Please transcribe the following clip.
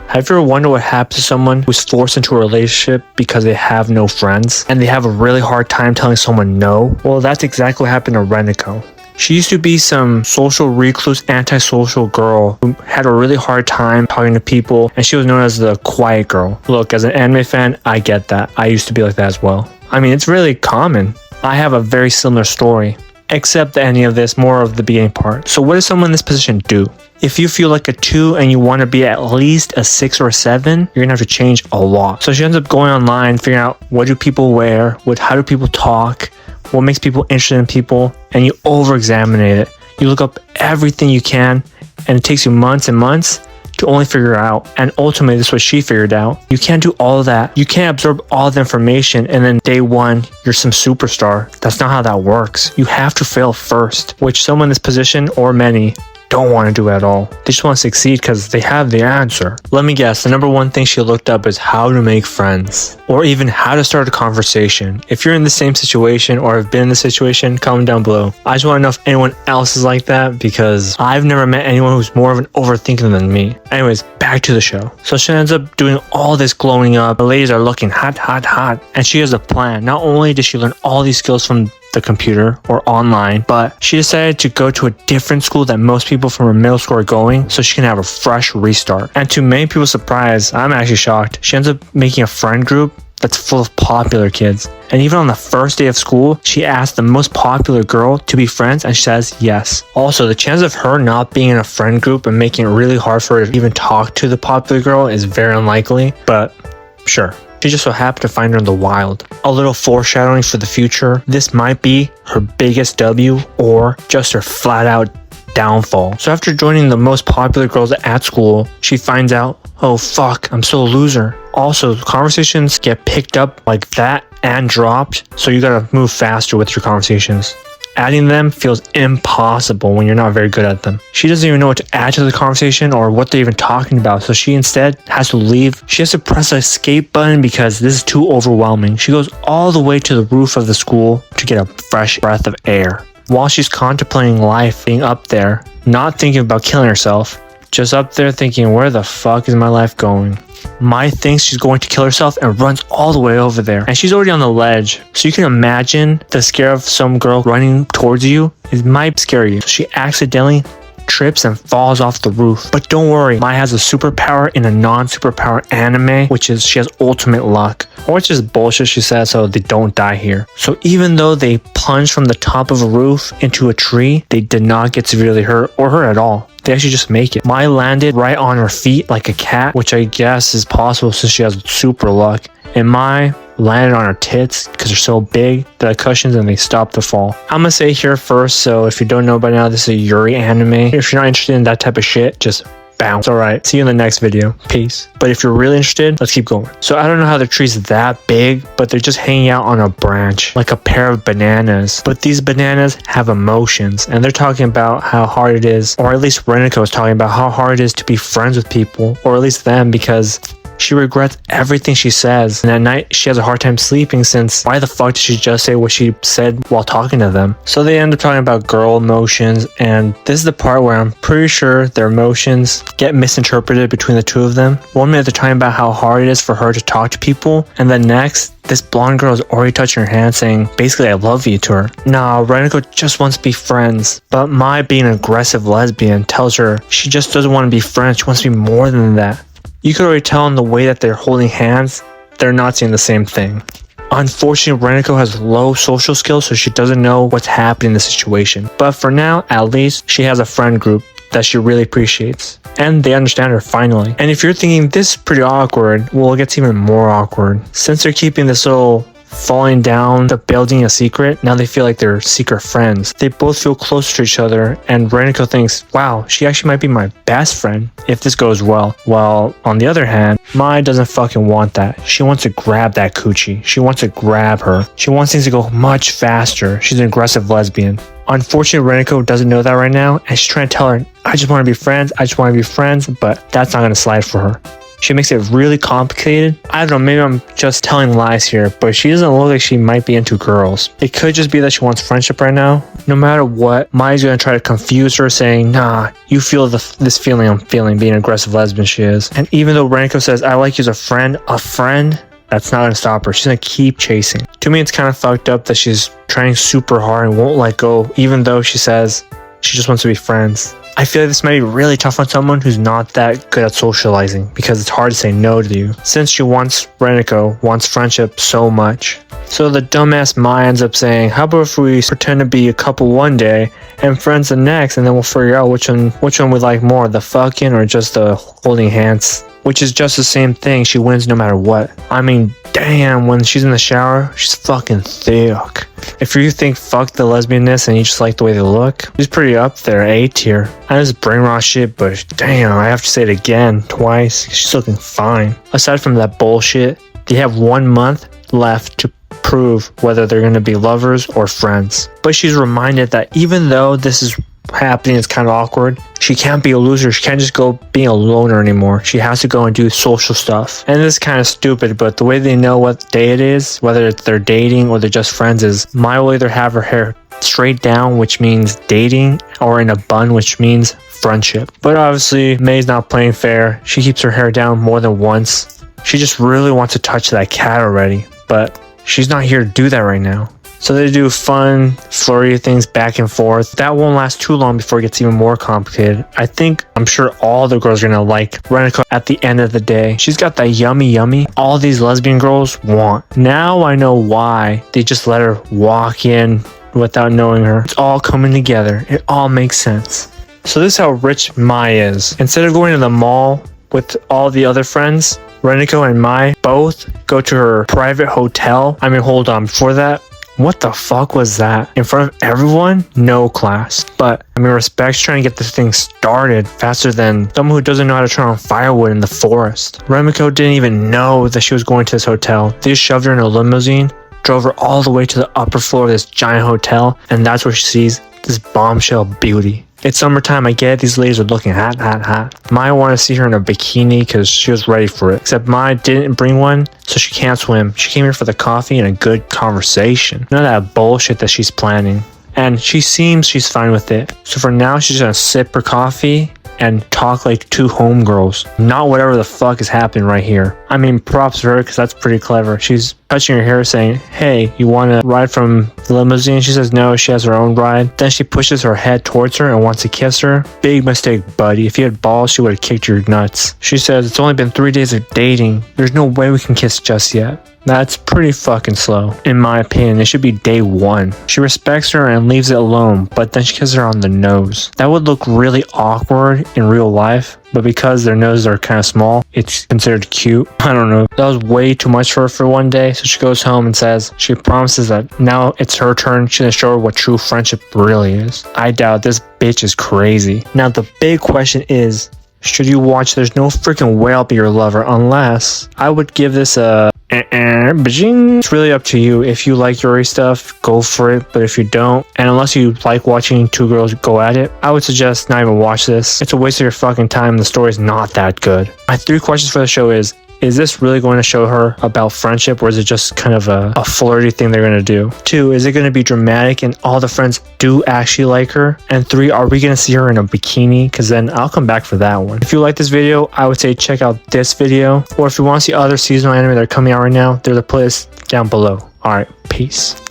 Have you ever wondered what happens to someone who's forced into a relationship because they have no friends and they have a really hard time telling someone no? Well, that's exactly what happened to Renako. She used to be some social recluse, antisocial girl who had a really hard time talking to people, and she was known as the quiet girl. Look, as an anime fan, I get that. I used to be like that as well. I mean, it's really common. I have a very similar story, except the ending of this, more of the beginning part. So what does someone in this position do? If you feel like a 2 and you want to be at least a 6 or a 7, you're gonna have to change a lot. So she ends up going online, figuring out what do people wear, how do people talk, what makes people interested in people, and you over-examine it. You look up everything you can, and it takes you months and months to only figure out. And ultimately, this is what she figured out. You can't do all of that. You can't absorb all the information and then day one, you're some superstar. That's not how that works. You have to fail first, which someone in this position, or many, don't want to do at all. They just want to succeed because they have the answer. Let me guess, the number one thing she looked up is how to make friends, or even how to start a conversation. If you're in the same situation or have been in this situation, comment down below. I just want to know if anyone else is like that, because I've never met anyone who's more of an overthinker than me. Anyways, back to the show. So she ends up doing all this glowing up. The ladies are looking hot, hot, hot. And she has a plan. Not only did she learn all these skills from the computer or online, but she decided to go to a different school that most people from her middle school are going, so she can have a fresh restart. And to many people's surprise, I'm actually shocked, she ends up making a friend group that's full of popular kids. And even on the first day of school, she asked the most popular girl to be friends, and she says yes. Also, the chance of her not being in a friend group and making it really hard for her to even talk to the popular girl is very unlikely, but sure. She just so happened to find her in the wild. A little foreshadowing for the future. This might be her biggest W or just her flat out downfall. So after joining the most popular girls at school, she finds out, oh fuck, I'm still a loser. Also, conversations get picked up like that and dropped, so you gotta move faster with your conversations. Adding them feels impossible when you're not very good at them. She doesn't even know what to add to the conversation or what they're even talking about, so she instead has to leave. She has to press the escape button because this is too overwhelming. She goes all the way to the roof of the school to get a fresh breath of air. While she's contemplating life, being up there, not thinking about killing herself, just up there thinking, where the fuck is my life going? Mai thinks she's going to kill herself and runs all the way over there. And she's already on the ledge. So you can imagine the scare of some girl running towards you. It might scare you. So she accidentally trips and falls off the roof. But don't worry, Mai has a superpower in a non-superpower anime, which is she has ultimate luck. Or it's just bullshit she says so they don't die here. So even though they plunged from the top of a roof into a tree, they did not get severely hurt or hurt at all. They actually just make it. Mai landed right on her feet like a cat, which I guess is possible since she has super luck. And Mai landed on her tits because they're so big, the cushions, and they stop the fall. I'm gonna say here first, so if you don't know by now, this is a Yuri anime. If you're not interested in that type of shit, just bounce. Alright, see you in the next video. Peace. But if you're really interested, let's keep going. So I don't know how the tree's that big, but they're just hanging out on a branch, like a pair of bananas. But these bananas have emotions, and they're talking about how hard it is, or at least Renako is talking about how hard it is to be friends with people, or at least them, because she regrets everything she says, and at night she has a hard time sleeping since why the fuck did she just say what she said while talking to them? So they end up talking about girl emotions, and this is the part where I'm pretty sure their emotions get misinterpreted between the two of them. One minute they're talking about how hard it is for her to talk to people, and then next, this blonde girl is already touching her hand saying basically I love you to her. Nah, Renako just wants to be friends, but Mai, being an aggressive lesbian, tells her she just doesn't want to be friends, she wants to be more than that. You could already tell in the way that they're holding hands, they're not saying the same thing. Unfortunately, Renako has low social skills, so she doesn't know what's happening in the situation. But for now, at least, she has a friend group that she really appreciates. And they understand her finally. And if you're thinking this is pretty awkward, well, it gets even more awkward. Since they're keeping this little falling down the building a secret, now they feel like they're secret friends. They both feel closer to each other, and Renako thinks, wow, she actually might be my best friend if this goes well. While on the other hand, Mai doesn't fucking want that. She wants to grab that coochie. She wants to grab her. She wants things to go much faster. She's an aggressive lesbian. Unfortunately, Renako doesn't know that right now, and she's trying to tell her, I just want to be friends, I just want to be friends, but that's not going to slide for her. She makes it really complicated. I don't know, maybe I'm just telling lies here, but she doesn't look like she might be into girls. It could just be that she wants friendship right now. No matter what, Mai's gonna try to confuse her, saying, nah, you feel this feeling I'm feeling, being an aggressive lesbian she is. And even though Renako says, I like you as a friend, that's not gonna stop her. She's gonna keep chasing. To me, it's kind of fucked up that she's trying super hard and won't let go, even though she says she just wants to be friends. I feel like this might be really tough on someone who's not that good at socializing, because it's hard to say no to you, since Renako wants friendship so much. So the dumbass Mai ends up saying, how about if we pretend to be a couple one day and friends the next, and then we'll figure out which one we like more, the fucking or just the holding hands. Which is just the same thing, she wins no matter what. I mean, damn, when she's in the shower, she's fucking thick. If you think fuck the lesbianness and you just like the way they look, she's pretty up there, A tier. I know it's brainwash shit, but damn, I have to say it again, twice. She's looking fine. Aside from that bullshit, they have 1 month left to prove whether they're gonna be lovers or friends. But she's reminded that even though this is happening, it's kind of awkward, she can't be a loser. She can't just go being a loner anymore. She has to go and do social stuff. And this is kind of stupid, but the way they know what day it is, whether they're dating or they're just friends, is Mai will either have her hair straight down, which means dating, or in a bun, which means friendship. But obviously, May's not playing fair. She keeps her hair down more than once. She just really wants to touch that cat already, but she's not here to do that right now. So they do fun, flirty things back and forth. That won't last too long before it gets even more complicated. I'm sure all the girls are gonna like Renako at the end of the day. She's got that yummy all these lesbian girls want. Now I know why they just let her walk in without knowing her. It's all coming together. It all makes sense. So this is how rich Mai is. Instead of going to the mall with all the other friends, Renako and Mai both go to her private hotel. I mean, hold on, before that, what the fuck was that? In front of everyone? No class. But, I mean, respect's trying to get this thing started faster than someone who doesn't know how to turn on firewood in the forest. Renako didn't even know that she was going to this hotel. They just shoved her in a limousine, drove her all the way to the upper floor of this giant hotel, and that's where she sees this bombshell beauty. It's summertime, I get it, these ladies are looking hot. Mai wanted to see her in a bikini because she was ready for it. Except Mai didn't bring one, so she can't swim. She came here for the coffee and a good conversation. None of that bullshit that she's planning. And she seems she's fine with it. So for now, she's gonna sip her coffee and talk like two homegirls, not whatever the fuck is happening right here. I mean, props to her, because that's pretty clever. She's touching her hair saying, hey, you want to ride from the limousine? She says no, she has her own ride. Then she pushes her head towards her and wants to kiss her. Big mistake, buddy. If you had balls, she would have kicked your nuts. She says, it's only been 3 days of dating. There's no way we can kiss just yet. That's pretty fucking slow. In my opinion, it should be day 1. She respects her and leaves it alone, but then she kisses her on the nose. That would look really awkward in real life, but because their noses are kind of small, it's considered cute. I don't know. That was way too much for her for one day, so she goes home and says she promises that now it's her turn. She's gonna show her what true friendship really is. I doubt this bitch is crazy. Now the big question is, should you watch There's No Freaking Way I'll Be Your Lover? Unless I would give this a it's really up to you. If you like Yuri stuff, go for it. But if you don't, and unless you like watching two girls go at it, I would suggest not even watch this. It's a waste of your fucking time. The story's not that good. My 3 questions for the show is this really going to show her about friendship, or is it just kind of a flirty thing they're going to do? 2, is it going to be dramatic and all the friends do actually like her? And 3, are we going to see her in a bikini? Because then I'll come back for that one. If you like this video, I would say check out this video. Or if you want to see other seasonal anime that are coming out right now, there's a playlist down below. Alright, peace.